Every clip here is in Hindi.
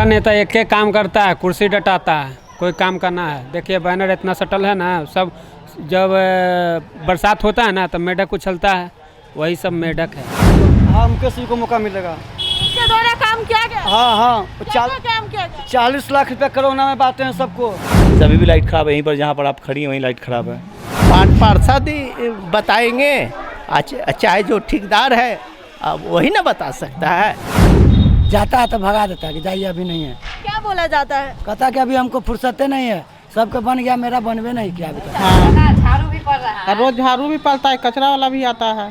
नेता एक एक काम करता है, कुर्सी डटाता है, कोई काम करना है। देखिए बैनर इतना सटल है ना, सब जब बरसात होता है ना तो मेढक उछलता है, वही सब मेढक है। हाँ, मुकेश जी को मौका मिलेगा। इसके द्वारा काम किया गया? हाँ, क्या काम किया गया? 40 लाख रुपया कोरोना में बांटे हैं सबको। सभी भी लाइट खराब है, यहीं पर जहाँ पर आप खड़ी हैं वहीं लाइट खराब है। पार्षद बताएंगे, चाहे जो ठेकेदार है अब वही ना बता सकता है। जाता है तो भगा देता है कि जाइए अभी नहीं है। क्या बोला जाता है? कहता कि अभी हमको फुर्सते नहीं है, सबका बन गया, मेरा बनवे नहीं किया अभी तक। झाड़ू भी पड़ रहा है, रोज झाड़ू भी पड़ता है, कचरा वाला भी आता है।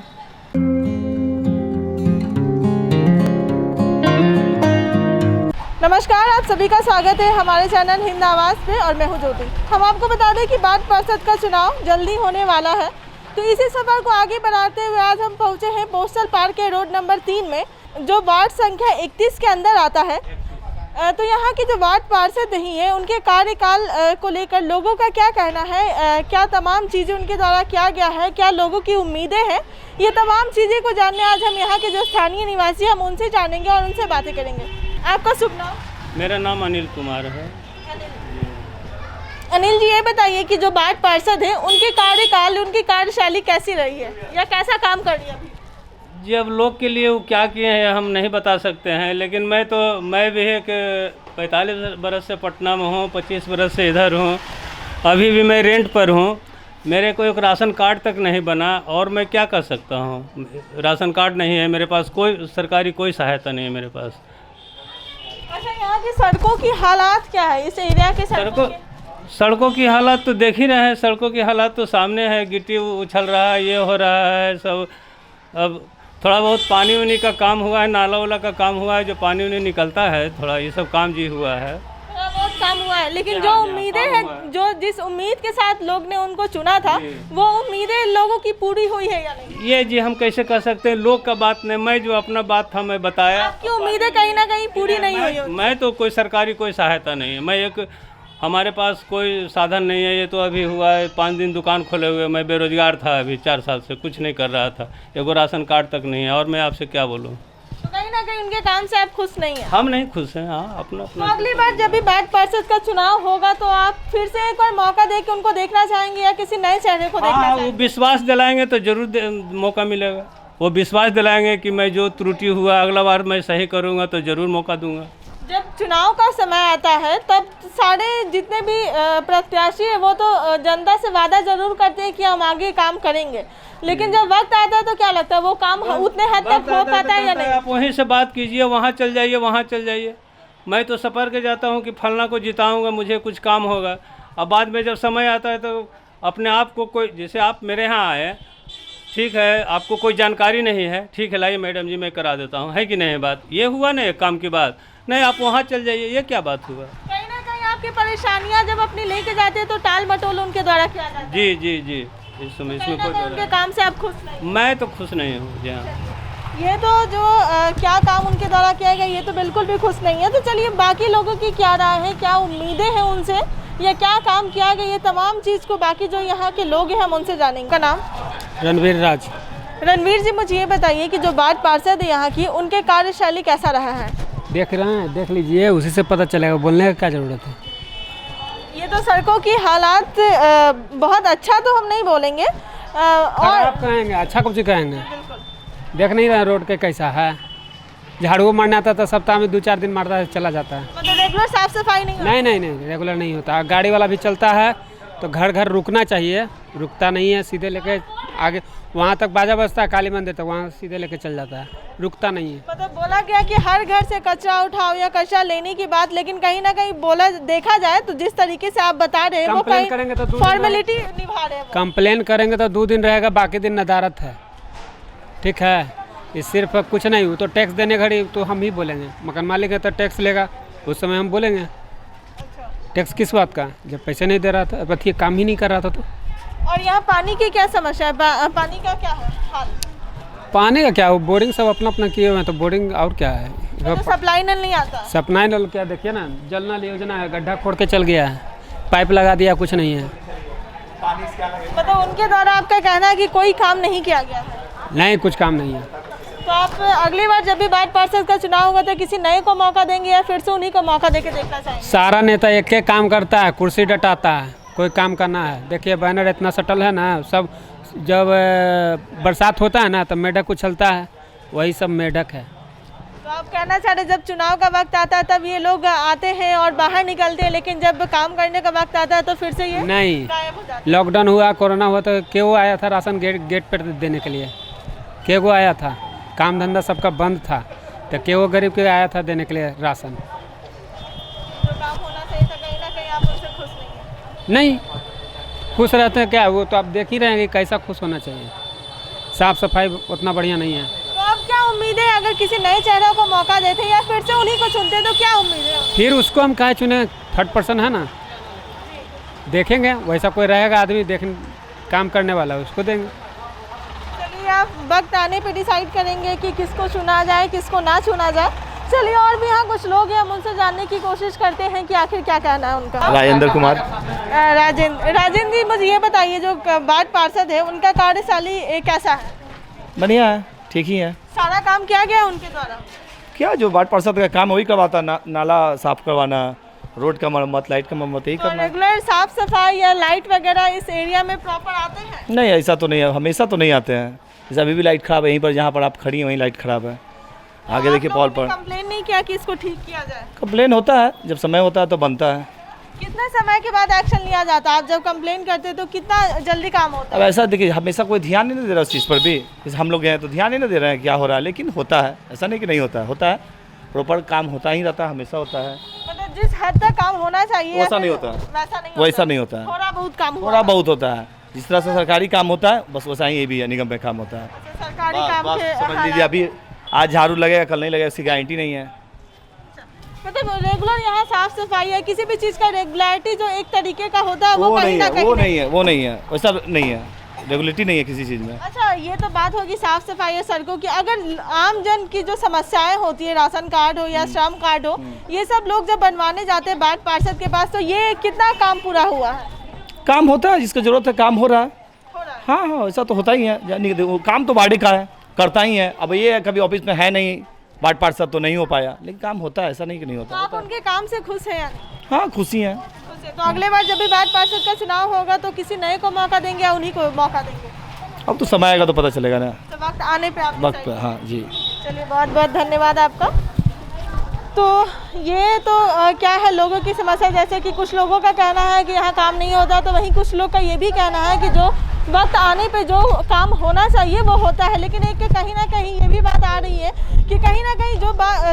नमस्कार, आप सभी का स्वागत है हमारे चैनल हिंद आवाज़ पे और मैं हूं ज्योति। हम आपको बता दें कि वार्ड पार्षद का चुनाव जल्दी होने वाला है, तो इसी सफर को आगे बढ़ाते हुए आज हम पहुंचे हैं पोस्टल पार्क के रोड नंबर 3 में, जो वार्ड संख्या 31 के अंदर आता है। तो यहाँ की जो वार्ड पार्षद नहीं है, उनके कार्यकाल को लेकर लोगों का क्या कहना है, क्या तमाम चीज़ें उनके द्वारा किया गया है, क्या लोगों की उम्मीदें हैं, ये तमाम चीज़ें को जानने आज हम यहाँ के जो स्थानीय निवासी हम उनसे जानेंगे और उनसे बातें करेंगे। आपका शुभ नाम? मेरा नाम अनिल कुमार है। अनिल जी, ये बताइए कि जो वार्ड पार्षद हैं उनके कार्यकाल, उनकी कार्यशैली कैसी रही है या कैसा काम कर रही है अभी? जी, अब लोग के लिए वो क्या किए हैं हम नहीं बता सकते हैं, लेकिन मैं भी एक 45 बरस से पटना में हूँ, 25 बरस से इधर हूँ। अभी भी मैं रेंट पर हूँ, मेरे को एक राशन कार्ड तक नहीं बना और मैं क्या कर सकता हूँ। राशन कार्ड नहीं है मेरे पास, कोई सरकारी कोई सहायता नहीं है मेरे पास। अच्छा, यहाँ की सड़कों की हालात क्या है, इस एरिया के सड़कों की हालात तो देख ही रहे हैं। सड़कों की हालात तो सामने है, गिट्टी उछल रहा है, ये हो रहा है सब। अब थोड़ा बहुत पानी वानी का काम हुआ है, नाला वाला का काम हुआ है, जो पानी वानी निकलता है थोड़ा, ये सब काम जी हुआ है, थोड़ा बहुत काम हुआ है। लेकिन जो उम्मीदें हैं, जो जिस उम्मीद के साथ लोग ने उनको चुना था, वो उम्मीदें लोगों की पूरी हुई है या नहीं? ये जी हम कैसे कर सकते हैं, लोग का बात नहीं। मैं जो अपना बात था मैं बताया। आपकी उम्मीदें कहीं ना कहीं पूरी नहीं हुई होगी। मैं तो कोई सरकारी कोई सहायता नहीं है, मैं एक हमारे पास कोई साधन नहीं है। ये तो अभी हुआ है 5 दिन दुकान खोले हुए, मैं बेरोजगार था, अभी 4 साल से कुछ नहीं कर रहा था, एगो राशन कार्ड तक नहीं है, और मैं आपसे क्या बोलूँ। तो कहीं ना कहीं उनके काम से आप खुश नहीं हैं? हम नहीं खुश हैं। हाँ, अपना तो अगली बार जब भी वार्ड पार्षद का चुनाव होगा तो आप फिर से एक बार मौका दे के उनको देखना चाहेंगे या किसी नए चेहरे को देखना हाँ, चाहेंगे? वो विश्वास दिलाएंगे तो जरूर मौका मिलेगा। वो विश्वास दिलाएंगे कि मैं जो त्रुटि हुआ अगला बार मैं सही करूँगा तो ज़रूर मौका दूंगा। जब चुनाव का समय आता है तब सारे जितने भी प्रत्याशी हैं वो तो जनता से वादा जरूर करते हैं कि हम आगे काम करेंगे, लेकिन जब वक्त आता है तो क्या लगता है वो काम उतने हद तक हो पाता है या नहीं? आप वहीं से बात कीजिए, वहाँ चल जाइए, वहाँ चल जाइए। मैं तो सफ़र के जाता हूँ कि फलना को जिताऊँगा, मुझे कुछ काम होगा। अब बाद में जब समय आता है तो अपने आप को कोई, जैसे आप मेरे यहाँ आए, ठीक है, आपको कोई जानकारी नहीं है, ठीक है, लाइए मैडम जी मैं करा देता हूँ, है कि नहीं बात? ये हुआ ना एक काम की बात, नहीं आप वहाँ चल जाइए, ये क्या बात हुआ? कहीं ना कहीं आपकी परेशानियाँ जब अपनी लेके जाते हैं तो टाल मटोल उनके द्वारा किया जाता है। जी जी जी, इसमें कोई उनके काम से आप खुश नहीं? मैं तो खुश नहीं हूँ जी। हाँ, ये तो जो क्या काम उनके द्वारा किया गया ये तो बिल्कुल भी खुश नहीं है। तो चलिए बाकी लोगों की क्या राय है, क्या उम्मीदें हैं उनसे, या क्या काम किया गया, ये तमाम चीज़ को बाकी जो यहाँ के लोग हैं हम उनसे जानेंगे। का नाम? रणवीर राज। रणवीर जी, मुझे ये बताइए कि जो वार्ड पार्षद है यहाँ की, उनके कार्यशैली कैसा रहा है? देख रहे हैं, देख लीजिए, उसी से पता चलेगा, बोलने का क्या ज़रूरत है। ये तो सड़कों की हालात बहुत अच्छा तो हम नहीं बोलेंगे, और आप कहेंगे, अच्छा कुछ कहेंगे। देख नहीं रहे रोड के कैसा है, झाड़ू मारने आता था सप्ताह में 2-4 दिन मारता है, चला जाता है। मतलब रेगुलर साफ सफाई नहीं होती? नहीं रेगुलर नहीं होता। गाड़ी वाला भी चलता है तो घर घर रुकना चाहिए, रुकता नहीं है, सीधे लेके आगे वहाँ तक बाजा बजता है काली मंदिर तक, वहाँ सीधे लेके चल जाता है, रुकता नहीं है। मतलब बोला गया कि हर घर से कचरा उठाओ या कचरा लेने की बात, लेकिन कहीं ना कहीं बोला देखा जाए तो जिस तरीके से आप बता रहे हैं वो कंप्लेन करेंगे तो फॉर्मेलिटी निभा रहे हैं। कंप्लेन करेंगे तो 2 दिन रहेगा, बाकी दिन नदारत है, ठीक है। ये सिर्फ कुछ नहीं, वो तो टैक्स देने घड़ी तो हम ही बोलेंगे, मकान मालिक है तो टैक्स लेगा, उस समय हम बोलेंगे। टैक्स किस बात का, जब पैसे नहीं दे रहा था, अब ये काम ही नहीं कर रहा था तो। और यहाँ पानी की क्या समस्या है, पानी का क्या है हाल? पानी का क्या, वो बोरिंग सब अपना अपना किए हुए हैं, तो बोरिंग और क्या है, तो सप्लाई नल नहीं आता? सप्लाई नल क्या, देखिए ना, जल नल योजना है, गड्ढा खोद के चल गया है, पाइप लगा दिया, कुछ नहीं है। मतलब उनके द्वारा आपका कहना है कि कोई काम नहीं किया गया है? नहीं, कुछ काम नहीं है। तो आप अगली बार जब भी वार्ड पार्षद का चुनाव होगा तो किसी नए को मौका देंगे या फिर से उन्हीं को मौका देके देखना चाहेंगे? सारा नेता एक एक काम करता है, कुर्सी डटाता है, कोई काम करना है। देखिए बैनर इतना सटल है ना, सब जब बरसात होता है ना तो मेढक उछलता है, वही सब मेढक है। तो आप कहना चाह रहे जब चुनाव का वक्त आता है तब ये लोग आते हैं और बाहर निकलते हैं, लेकिन जब काम करने का वक्त आता है तो फिर से ये नहीं, गायब हो जाते हैं? लॉकडाउन हुआ, कोरोना हुआ तो क्यों आया था राशन गेट पर देने के लिए? क्यों आया था? काम धंधा सबका बंद था, तो क्यों गरीब के आया था देने के लिए राशन? जो काम होना चाहिए था कहीं ना कहीं आप उससे खुश नहीं हैं? नहीं, खुश रहते हैं क्या? वो तो आप देख ही रहे हैं कि कैसा खुश होना चाहिए। साफ सफाई उतना बढ़िया नहीं है। तो अब क्या उम्मीद है, अगर किसी नए चेहरे को मौका देते या फिर से उन्हीं को चुनते तो क्या उम्मीद है? फिर उसको हम काहे चुने? थर्ड पर्सन है ना, देखेंगे वैसा कोई रहेगा आदमी काम करने वाला, उसको देंगे। चलिए, आप वक्त आने पे डिसाइड करेंगे कि किसको चुना जाए किसको ना चुना जाए। चलिए, और भी यहाँ कुछ लोग हैं, हम उनसे जानने की कोशिश करते हैं कि आखिर क्या कहना है उनका। राजेंद्र कुमार। राजेंद्र जी, मुझे ये बताइए, जो वार्ड पार्षद है उनका कार्यशैली कैसा है? बढ़िया है, ठीक ही है। सारा काम किया गया है उनके द्वारा? क्या जो वार्ड पार्षद का काम वही करवाता, नाला साफ करवाना, रोड का मरम्मत, लाइट का मरम्मत, यही तो करना है। रेगुलर साफ सफाई या लाइट वगैरह इस एरिया में प्रॉपर आते हैं? नहीं, ऐसा तो नहीं है, हमेशा तो नहीं आते हैं। जैसे अभी भी लाइट खराब है, यहीं पर जहाँ पर आप खड़ी हैं वहीं लाइट खराब है। आगे देखिए पॉल पर कंप्लेन नहीं किया कि इसको ठीक किया जाए? कंप्लेन होता है, जब समय होता है तो बनता है। कितने समय के बाद एक्शन लिया जाता है? आप जब कंप्लेन करते हैं तो कितना जल्दी काम होता अब है? ऐसा देखिए, हमेशा कोई ध्यान नहीं दे रहा उस चीज़ पर भी। जैसे हम लोग हैं तो ध्यान ही नहीं दे रहे हैं क्या हो रहा है, लेकिन होता है, ऐसा नहीं कि नहीं होता है, होता है। प्रॉपर काम होता ही रहता है, हमेशा होता है। मतलब जिस हद तक काम होना चाहिए वैसा नहीं होता है। वैसा नहीं होता है, थोड़ा बहुत काम थोड़ा बहुत होता है। जिस तरह से सरकारी काम होता है बस वैसा ही ये भी है, निगम में काम होता है। सरकारी बस- काम बस के समझ लीजिए, हालात- अभी आज झाड़ू लगेगा कल नहीं लगेगा, इसकी गारंटी नहीं है। मतलब रेगुलर यहाँ साफ सफाई है, किसी भी चीज़ का रेगुलरिटी जो एक तरीके का होता है वो कहीं नहीं ना है, कहीं वो नहीं है, वो नहीं है, वैसा नहीं है, रेगुलेटरी नहीं है किसी चीज़ में। अच्छा, ये तो बात होगी साफ सफाई है सड़कों की। अगर आम जन की जो समस्याएं होती है, राशन कार्ड हो या श्रम कार्ड हो, ये सब लोग जब बनवाने जाते हैं वार्ड पार्षद के पास, तो ये कितना काम पूरा हुआ है? काम होता है, जिसका जरूरत है काम हो रहा है। हो रहा है? हाँ हाँ, ऐसा तो होता ही है, यानी कि वो काम तो बाड़ी का है, करता ही है। अब ये है कभी ऑफिस में है नहीं वार्ड पार्षद तो नहीं हो पाया, लेकिन काम होता है, ऐसा नहीं कि नहीं तो होता। आप उनके काम से खुश हैं यानी? हाँ, खुशी है। खुश हैं। तो अगले बार जब भी वार्ड पार्षद का चुनाव होगा तो किसी नए को मौका देंगे या उन्हीं को मौका देंगे? अब तो समय आएगा तो पता चलेगा ना, तो वक्त आने पे आप वक्त decide पे। हाँ जी। चलिए, बहुत बहुत धन्यवाद आपका। तो ये तो क्या है, लोगों की समस्या, जैसे कि कुछ लोगों का कहना है कि यहाँ काम नहीं होता, तो वहीं कुछ लोग का ये भी कहना है कि जो वक्त आने पे जो काम होना चाहिए वो होता है। लेकिन एक कहीं ना कहीं ये भी बात आ रही है कि कहीं ना कहीं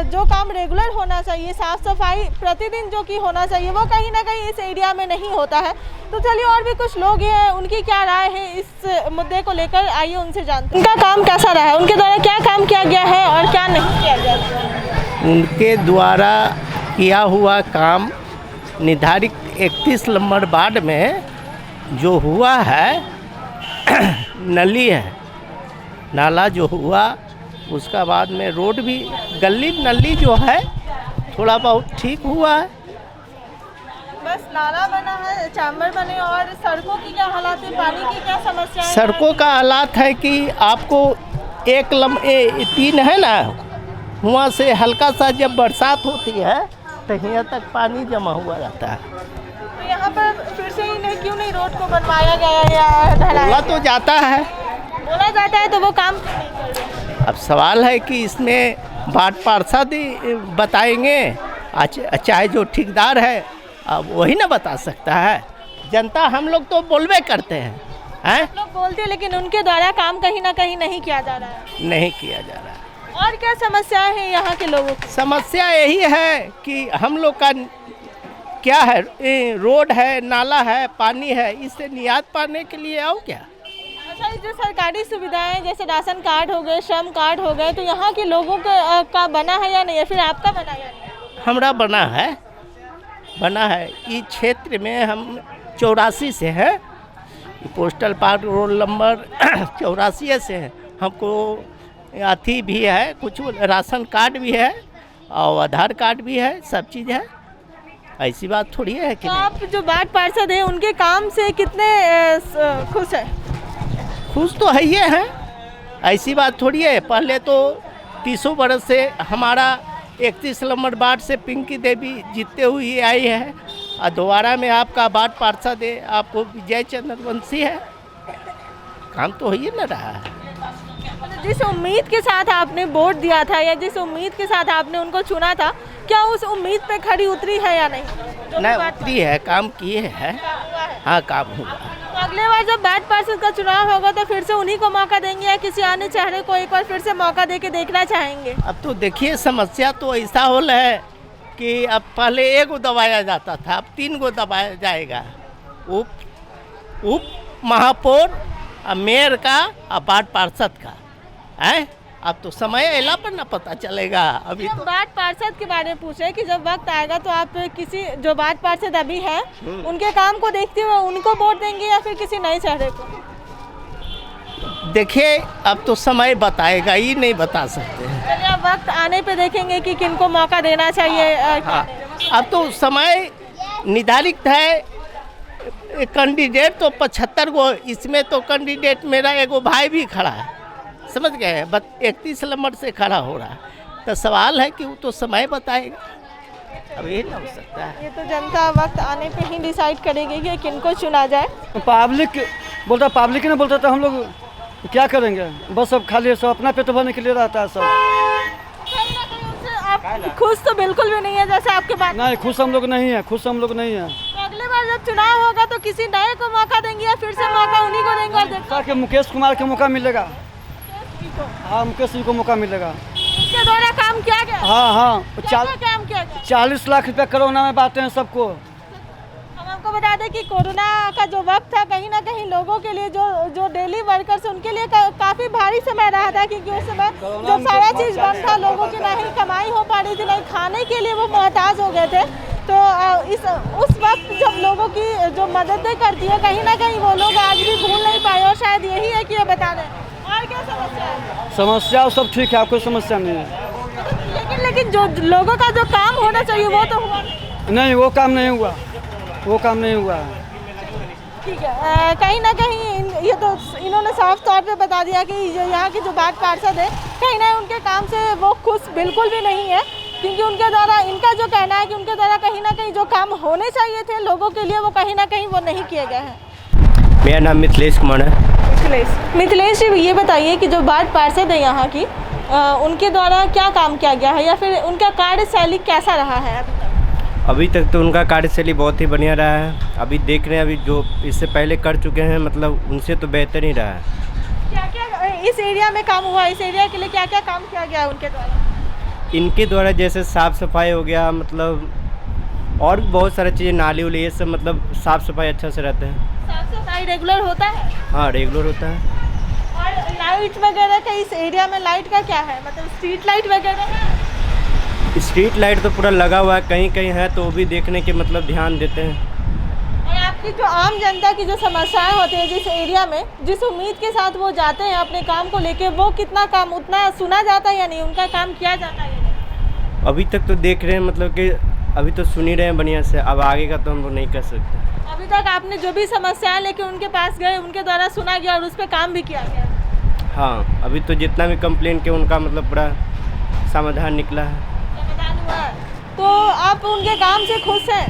जो काम रेगुलर होना चाहिए, साफ़ सफाई प्रतिदिन जो कि होना चाहिए, वो कहीं ना कहीं इस एरिया में नहीं होता है। तो चलिए, और भी कुछ लोग हैं, उनकी क्या राय है इस मुद्दे को लेकर, आइए उनसे जानते हैं। उनका काम कैसा रहा है, उनके द्वारा क्या काम किया गया है और क्या नहीं किया गया है? उनके द्वारा किया हुआ काम निर्धारित 31 नंबर वार्ड में जो हुआ है नली है, नाला जो हुआ, उसका बाद में रोड भी, गली नली जो है थोड़ा बहुत ठीक हुआ है। बस नाला बना है, चैम्बर बने, और सड़कों की क्या हालात है, पानी की क्या समस्या है? सड़कों का हालात है कि आपको 3 है ना, वहाँ से हल्का सा जब बरसात होती है तो यहाँ तक पानी जमा हुआ रहता है। तो यहाँ पर फिर से इन्हें क्यों नहीं रोड को बनवाया गया या ढलाया? बोला तो जाता है, बोला जाता है, तो वो काम क्यों नहीं कर रहे? अब सवाल है कि इसमें वार्ड पार्षद ही बताएंगे, चाहे जो ठेकेदार है अब वही ना बता सकता है। जनता हम लोग तो बोलबे करते हैं, लोग बोलते हैं, लेकिन उनके द्वारा काम कहीं ना कहीं नहीं किया जा रहा है। नहीं किया जा रहा है। और क्या समस्याएं हैं यहाँ के लोगों की? समस्या यही है कि हम लोग का क्या है, रोड है, नाला है, पानी है, इससे नियात पाने के लिए आओ क्या। अच्छा, ये जो सरकारी सुविधाएं जैसे राशन कार्ड हो गए, श्रम कार्ड हो गए, तो यहाँ के लोगों का बना है या नहीं, या फिर आपका बना है या नहीं? हमरा बना है। इस क्षेत्र में हम 84 से हैं, पोस्टल पार्क रोड नंबर 84 से है। हमको अथी भी है, कुछ राशन कार्ड भी है और आधार कार्ड भी है, सब चीज़ है। ऐसी बात थोड़ी है कि तो नहीं। आप जो वार्ड पार्षद हैं उनके काम से कितने खुश हैं? खुश तो है ये हैं, ऐसी बात थोड़ी है। पहले तो 30 बरस से हमारा 31 नंबर वार्ड से पिंकी देवी जीतते हुए आई है और दोबारा में आपका वार्ड पार्षद है आपको विजय चंद्रवंशी है। काम तो हो ही न रहा है। जिस उम्मीद के साथ आपने वोट दिया था या जिस उम्मीद के साथ आपने उनको चुना था, क्या उस उम्मीद पे खरी उतरी है या नहीं? नहीं उतरी है, काम किए हैं। हाँ काम हुआ। तो अगले बार जब वार्ड पार्षद का चुनाव होगा तो फिर से उन्हीं को मौका देंगे या किसी अन्य चेहरे को एक बार फिर से मौका दे के देखना चाहेंगे? अब तो देखिए समस्या तो ऐसा हो रहा है कि अब पहले 1 गो दबाया जाता था, अब 3 गो दबाया जाएगा। उप महापौर और मेयर का और वार्ड पार्षद का है। अब तो समय अला पर ना पता चलेगा। अभी जब तो वार्ड पार्षद के बारे में पूछे कि जब वक्त आएगा तो आप किसी जो वार्ड पार्षद अभी है उनके काम को देखते हुए उनको वोट देंगे या फिर किसी नए चेहरे को? देखिए अब तो समय बताएगा, ही नहीं बता सकते हैं। चलिए अब वक्त आने पे देखेंगे कि किनको मौका देना चाहिए। हाँ अब तो समय निर्धारित है। कैंडिडेट तो 75 गो, इसमें तो कैंडिडेट मेरा एगो भाई भी खड़ा है, समझ गए। 31 नंबर से खड़ा हो रहा है, तो सवाल है कि वो तो समय बताएगा। अब ये ना हो सकता है। ये तो जनता वक्त आने पे ही डिसाइड करेगी कि किनको चुना जाए। पब्लिक बोलता, पब्लिक ने बोलता, तो हम लोग क्या करेंगे? बस सब खाली सब अपना पेट भरने के लिए रहता है सब। कहीं ना कहीं उनसे आप खुश तो बिल्कुल भी नहीं है जैसे आपके बात। नहीं खुश हम लोग नहीं है, खुश हम लोग नहीं है। तो अगले बार जब चुनाव होगा तो किसी नए को मौका देंगे या फिर से मौका उन्हीं को देंगे? और देखो कि मुकेश कुमार को मौका मिलेगा। हाँ मुकेश जी को मौका मिलेगा। उसके द्वारा काम किया गया? हाँ क्या काम किया गया? 40 लाख रुपया कोरोना में बांटे हैं सबको। हम आपको बता दें कि कोरोना का जो वक्त था कहीं ना कहीं लोगों के लिए जो डेली वर्कर्स उनके लिए काफ़ी भारी समय रहा था, क्योंकि उस समय जब सारा चीज़ बंद था, लोगों की ना ही कमाई हो पा रही थी, नहीं खाने के लिए वो मोहताज हो गए थे। तो उस वक्त जब लोगों की जो मददें करती है कहीं ना कहीं वो लोग आज भी भूल नहीं पाए, और शायद यही है कि ये बता दें। और क्या समस्या है? समस्या सब ठीक है, कोई समस्या नहीं है। लेकिन जो लोगों का जो काम होना चाहिए वो तो हुआ नहीं। वो काम नहीं हुआ, वो काम नहीं हुआ। ठीक है। कहीं ना कहीं ये तो इन्होंने साफ तौर पे बता दिया कि यहाँ की जो वार्ड पार्षद है कहीं ना उनके काम से वो खुश बिल्कुल भी नहीं है, क्योंकि उनके द्वारा इनका जो कहना है कि उनके द्वारा कहीं ना कहीं जो काम होने चाहिए थे लोगों के लिए वो कहीं ना कहीं वो नहीं किए गए हैं। मेरा नाम मिथिलेश कुमार है। मिथिलेश जी, ये बताइए कि जो वार्ड पार्षद है यहाँ की उनके द्वारा क्या काम किया गया है या फिर उनका कार्यशैली कैसा रहा है अभी तक? अभी तक तो उनका कार्यशैली बहुत ही बढ़िया रहा है। अभी देख रहे हैं, अभी जो इससे पहले कर चुके हैं मतलब उनसे तो बेहतर ही रहा है। क्या क्या इस एरिया में काम हुआ? इस एरिया के लिए क्या क्या काम किया गया उनके द्वारा? इनके द्वारा जैसे साफ़ सफाई हो गया, मतलब और भी बहुत सारी चीज़ें, नाली उली, ये सब मतलब साफ़ सफाई अच्छा से रहते हैं। साफ सफाई रेगुलर होता है? हाँ रेगुलर होता है। और लाइट वगैरह का इस एरिया में लाइट का क्या है, मतलब स्ट्रीट लाइट वगैरह है? स्ट्रीट लाइट तो पूरा लगा हुआ है, कहीं कहीं है तो वो भी देखने के मतलब ध्यान देते हैं। और आपकी जो आम जनता की जो समस्याएं होती है जिस एरिया में, जिस उम्मीद के साथ वो जाते हैं अपने काम को लेके, वो कितना काम उतना सुना जाता है या नहीं, उनका काम किया जाता है या नहीं? अभी तक तो देख रहे हैं मतलब कि अभी तो सुन ही रहे हैं बढ़िया से, अब आगे का तो हम लोग नहीं कर सकते। अभी तक आपने जो भी समस्याएं लेके उनके पास गए उनके द्वारा सुना गया और उस पर काम भी किया गया? हाँ अभी तो जितना भी कंप्लेन किया उनका मतलब पूरा समाधान निकला है। समाधान हुआ है। तो आप उनके काम से खुश हैं?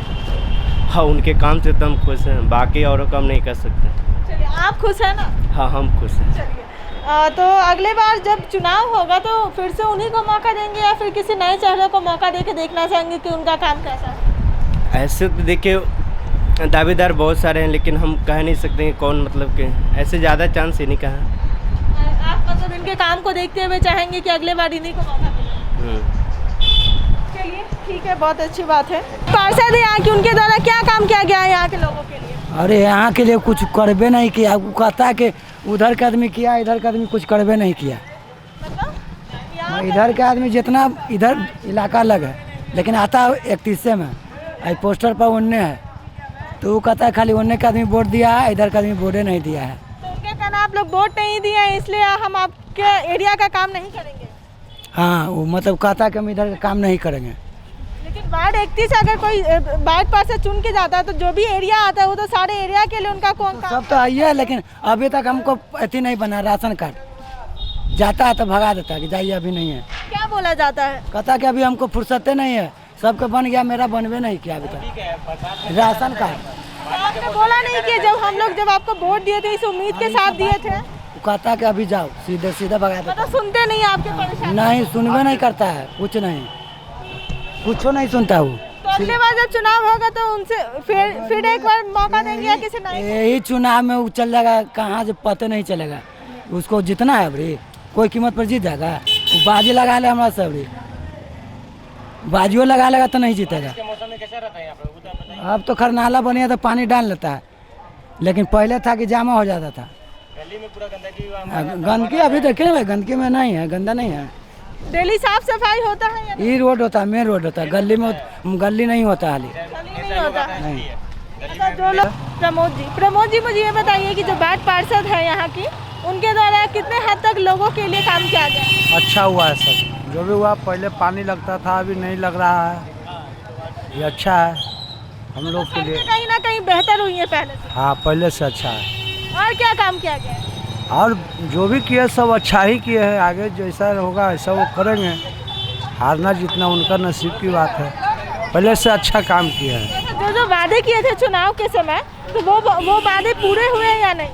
हाँ उनके काम से तो हम खुश हैं, बाकी औरों काम नहीं कर सकते। चलिए आप खुश हैं ना? हाँ हम खुश हैं। चलिए तो अगले बार जब चुनाव होगा तो फिर से उन्हीं को मौका देंगे या फिर किसी नए चेहरे को मौका देके देखना चाहेंगे कि उनका काम कैसा है? ऐसे तो देखिए दावेदार बहुत सारे हैं, लेकिन हम कह नहीं सकते कि कौन, मतलब कि ऐसे ज़्यादा चांस ही नहीं कहा। आप मतलब इनके काम को देखते हुए चाहेंगे कि अगले बार इन्हीं को मौका मिले? चलिए ठीक है, बहुत अच्छी बात है। पार्षद यहाँ की, उनके द्वारा क्या काम किया गया है यहाँ के लोगों के लिए? अरे यहाँ के लिए कुछ करबे नहीं किया। वो कहता है कि उधर का आदमी किया, इधर का आदमी कुछ करबे नहीं किया। मतलब इधर का आदमी जितना इधर इलाका अलग है, लेकिन आता 31 में आई पोस्टर पर उन्ने है, तो वो कहता है खाली उन्ने का आदमी वोट दिया है, इधर का आदमी वोटे नहीं दिया है। तो उनके कहना आप लोग वोट नहीं दिए हैं इसलिए हम आपके एरिया का काम नहीं करेंगे? हाँ वो मतलब कहता है कि हम इधर का काम नहीं करेंगे। लेकिन वार्ड 31 अगर कोई वार्ड पार्षद चुन के जाता है तो जो भी एरिया आता है वो तो सारे एरिया के लिए उनका कौन काम? सब तो आइए है, लेकिन अभी तक हमको अति नहीं बना राशन कार्ड। जाता है तो भगा देता है कि जाइए अभी नहीं है। क्या बोला जाता है? कहता कि अभी हमको फुर्सते नहीं है, सबके बन गया, मेरा बनवे नहीं किया अभी तक राशन कार्ड। तो आपने बोला नहीं कि जब आपको वोट दिए थे इस उम्मीद के साथ दिए थे? वो कहता है कि अभी जाओ, सीधे सीधे भगा देता मतलब सुनते नहीं आपके परेशानी? नहीं, सुनवे नहीं करता है, कुछ नहीं, कुछ नहीं सुनता वो। तो अगले बार जब चुनाव होगा तो उनसे फिर एक बार मौका देंगे या किसी नए? यही चुनाव में वो चल जाएगा, कहाँ से पता नहीं चलेगा। उसको जितना है अभी कोई कीमत पर जीत जाएगा। वो बाजी लगा ले हमारा सबरी, बाजियो लगा लेगा तो नहीं जीतेगा। अब तो खरनाला बनिया तो पानी डाल लेता है, लेकिन पहले था कि जामा हो जाता था। गंदगी अभी देखिए भाई, गंदगी में नहीं है, गंदा नहीं है। डेली साफ सफाई होता है या ये रोड होता है, मेन रोड होता है, गली में गली नहीं होता हाली नहीं होता? नहीं। अच्छा, जो लोग प्रमोद जी मुझे ये बताइए कि जो वार्ड पार्षद है यहाँ की, उनके द्वारा कितने हद तक लोगों के लिए काम किया गया? अच्छा हुआ है सब, जो भी हुआ। पहले पानी लगता था, अभी नहीं लग रहा है, ये अच्छा है हम लोग के लिए। कहीं ना कहीं बेहतर हुई है पहले से? हाँ, पहले से अच्छा है। और क्या काम किया गया? और जो भी किए सब अच्छा ही किए हैं, आगे जैसा होगा ऐसा वो करेंगे। हारना जीतना उनका नसीब की बात है, पहले से अच्छा काम किए हैं। जो वादे किए थे चुनाव के समय, तो वो वादे पूरे हुए या नहीं?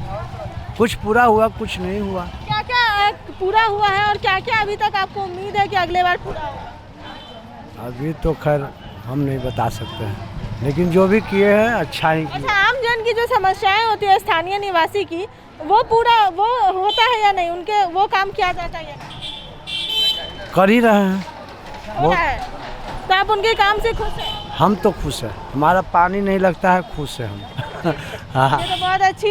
कुछ पूरा हुआ, कुछ नहीं हुआ। क्या क्या पूरा हुआ है और क्या क्या अभी तक आपको उम्मीद है कि अगले बार पूरा होगा? अभी तो खैर हम नहीं बता सकते हैं, लेकिन जो भी किए हैं अच्छा ही किए। अच्छा, आम जन की जो समस्याएं होती है स्थानीय निवासी की, वो पूरा वो होता है या नहीं? उनके वो काम किया जाता है या नहीं? कर ही रहे हैं, हो रहा है। तो आप उनके काम से खुश हैं? हम तो खुश हैं, हमारा पानी नहीं लगता है, खुश है हम। हाँ, ये तो बहुत अच्छी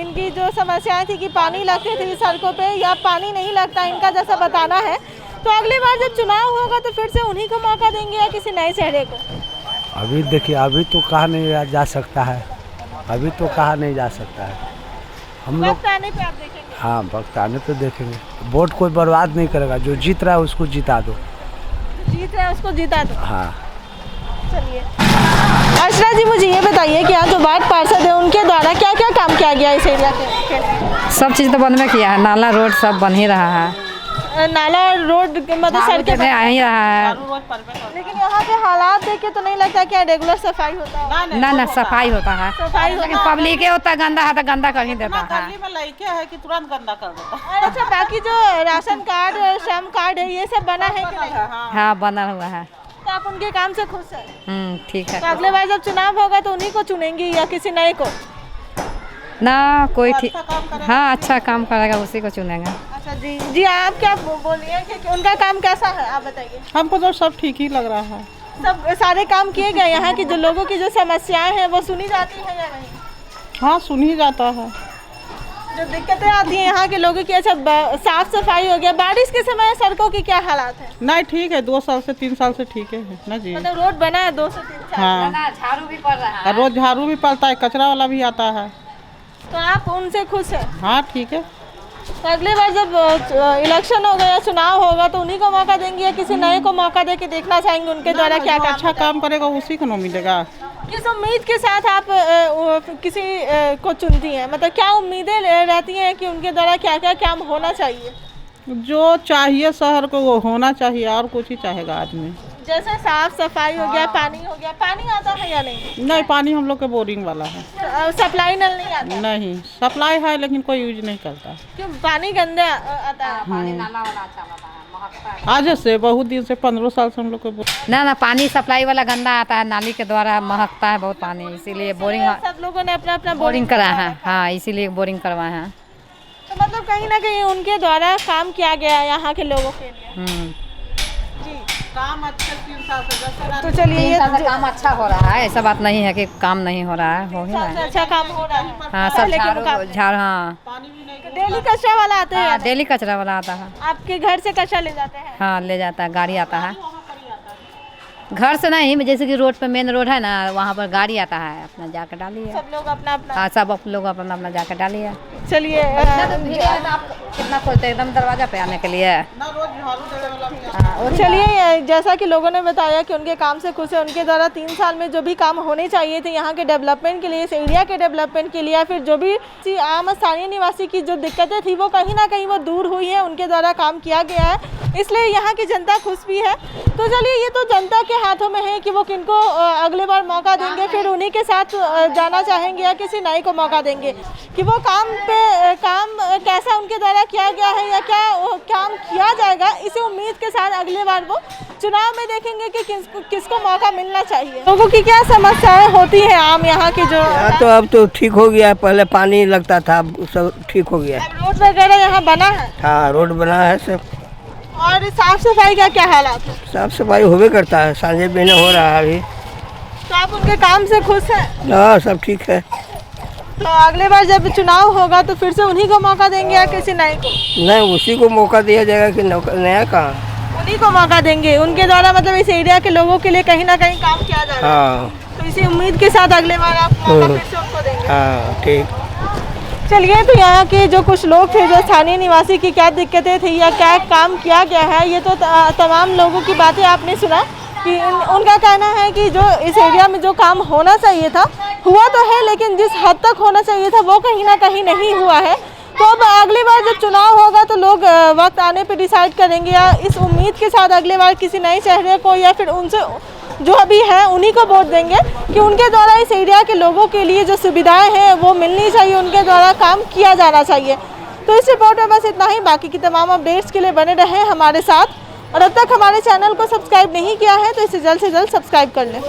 इनकी जो समस्याएं थी कि पानी लगते थे सड़कों पे या पानी नहीं लगता, इनका जैसा बताना है। तो अगली बार जब चुनाव होगा तो फिर से उन्हीं को मौका देंगे या किसी नए चेहरे को? अभी देखिए, अभी तो कहा नहीं जा सकता है, अभी तो कहा नहीं जा सकता है। हम लोग वक्त आने पे आप देखेंगे? हाँ, वक्त आने पे देखेंगे। वोट कोई बर्बाद नहीं करेगा, जो जीत रहा है उसको जिता दो। जीत रहे हैं उसको जिता दो। हाँ। चलिए, अर्चना जी मुझे ये बताइए कि यहाँ जो वार्ड पार्षद है उनके द्वारा क्या क्या काम किया गया इस एरिया के? सब चीज़ तो बनवे किया है, नाला रोड सब बन ही रहा है। नाला रोड मतलब सड़कें आ ही रहा है, लेकिन यहाँ के हालात देख के तो नहीं लगता कि रेगुलर सफाई होता है। ना सफाई होता है, सफाई लेकिन पब्लिक होता गंदा है तो गंदा कर ही देता है। है कि तुरंत गंदा कर देता है। अच्छा, बाकी जो राशन कार्ड और श्रम कार्ड है ये सब बना है कि नहीं? हाँ, बना हुआ है। तो आप उनके काम से खुश हैं? ठीक है। तो अगले बार जब चुनाव होगा तो उन्हीं को चुनेंगी या किसी नए को? ना कोई ठीक, हाँ अच्छा काम करेगा उसी को चुनेंगे। अच्छा जी, आप क्या बोलिए कि उनका काम कैसा है, आप बताइए। हमको तो सब ठीक ही लग रहा है, सब सारे काम किए गए। यहाँ की जो लोगों की जो समस्याएं हैं वो सुनी जाती है या नहीं? हाँ, सुन ही जाता है। जो दिक्कतें आती हैं यहाँ के लोगों की, अच्छा साफ सफाई हो गया, बारिश के समय सड़कों की क्या हालात है? नहीं, ठीक है, 2 साल से 3 साल से ठीक है ना जी। मतलब रोड बना है 2 से 3 साल? हाँ, झाड़ू भी पड़ रहा है, रोज झाड़ू भी पड़ता है, कचरा वाला भी आता है। तो आप उनसे खुश हैं? हाँ, ठीक है। तो अगले बार जब इलेक्शन होगा या चुनाव होगा तो उन्हीं को मौका देंगे या किसी नए को मौका दे के देखना चाहेंगे उनके द्वारा क्या काम? अच्छा काम करेगा उसी को न मिलेगा। किस उम्मीद के साथ आप किसी को चुनती हैं? मतलब क्या उम्मीदें रहती हैं कि उनके द्वारा क्या क्या काम होना चाहिए? जो चाहिए शहर को वो होना चाहिए, और कुछ ही चाहेगा आदमी। जैसे साफ सफाई हो गया, पानी हो गया। पानी आता है या नहीं? नहीं, पानी हम लोग के बोरिंग वाला है। सप्लाई नल नहीं आता? नहीं, सप्लाई है लेकिन कोई यूज नहीं करता। क्यों? पानी गंदा आता है? आज से बहुत दिन से 15 साल से हम लोग को ना पानी सप्लाई वाला गंदा आता है, नाली के द्वारा महकता है बहुत पानी, इसीलिए बोरिंग सब लोगों ने अपना अपना बोरिंग कराया है। हाँ, इसीलिए बोरिंग करवाए हैं। तो मतलब कहीं ना कहीं उनके द्वारा काम किया गया है यहाँ के लोगों के लिए। जी, काम अच्छे 3 साल से। तो चलिए, ये काम अच्छा हो रहा है, ऐसा बात नहीं है कि काम नहीं हो रहा है, हो ही रहा है। अच्छा काम हो रहा है। हाँ, सब झाड़, हाँ डेली कचरा वाला आते हैं? डेली कचरा वाला आता है। आपके घर से कचरा ले जाते हैं? हाँ, ले जाता है, गाड़ी आता है। घर से नहीं, जैसे कि रोड पे मेन रोड है ना, वहाँ पर गाड़ी आता है, अपना जाकर डालिए। सब लोग अपना अपना। हाँ, सब लोग अपना अपना जाकर डालिए। चलिए आप कितना खोलते हैं एकदम दरवाजा पे आने के लिए। चलिए, जैसा कि लोगों ने बताया कि उनके काम से खुश है। उनके द्वारा 3 साल में जो भी काम होने चाहिए थे यहाँ के डेवलपमेंट के लिए, इस एरिया के डेवलपमेंट के लिए, या फिर जो भी आम स्थानीय निवासी की जो दिक्कतें थी वो कहीं ना कहीं वो दूर हुई है, उनके द्वारा काम किया गया है, इसलिए यहाँ की जनता खुश भी है। तो चलिए, ये तो जनता के हाथों में है कि वो किनको अगले बार मौका देंगे, फिर उन्हीं के साथ जाना चाहेंगे या किसी नए को मौका देंगे कि वो काम कैसा उनके द्वारा किया गया है या क्या काम किया जाएगा, इसी उम्मीद के साथ अगले बार वो चुनाव में देखेंगे कि किसको मौका मिलना चाहिए। लोगों की क्या समस्याएं होती हैं आम यहाँ की? जो तो अब तो ठीक हो गया, पहले पानी लगता था, अब सब ठीक हो गया। अब रोड वगैरह यहाँ बना है? हाँ, रोड बना है सब। और साफ सफाई का क्या हालात है? साफ सफाई होवे करता है, सांझे बिना हो रहा है अभी। तो आप उनके काम से खुश हैं? हाँ, सब ठीक है। तो अगले बार जब चुनाव होगा तो फिर से उन्हीं को मौका देंगे या किसी नए को? नहीं, उसी को मौका दिया जाएगा कि नया कहाँ? उन्हीं को मौका देंगे, उनके द्वारा मतलब इस एरिया के लोगों के लिए कहीं ना कहीं काम किया जाएगा। हाँ, तो इसी उम्मीद के साथ अगले बार आप मौका फिर से उनको देंगे। हाँ, ठीक। चलिए, तो यहाँ के जो कुछ लोग थे, जो स्थानीय निवासी की क्या दिक्कतें थी या क्या काम किया गया है, ये तो तमाम लोगों की बातें आपने सुना कि उनका कहना है कि जो इस एरिया में जो काम होना चाहिए था हुआ तो है, लेकिन जिस हद तक होना चाहिए था वो कहीं ना कहीं नहीं हुआ है। तो अब अगली बार जब चुनाव होगा तो लोग वक्त आने पे डिसाइड करेंगे, या इस उम्मीद के साथ अगले बार किसी नए चेहरे को या फिर उनसे जो अभी हैं उन्हीं को वोट देंगे कि उनके द्वारा इस एरिया के लोगों के लिए जो सुविधाएं हैं वो मिलनी चाहिए, उनके द्वारा काम किया जाना चाहिए। तो इस रिपोर्ट में बस इतना ही। बाकी की तमाम अपडेट्स के लिए बने रहें हमारे साथ, और अब तक हमारे चैनल को सब्सक्राइब नहीं किया है तो इसे जल्द से जल्द सब्सक्राइब कर लें।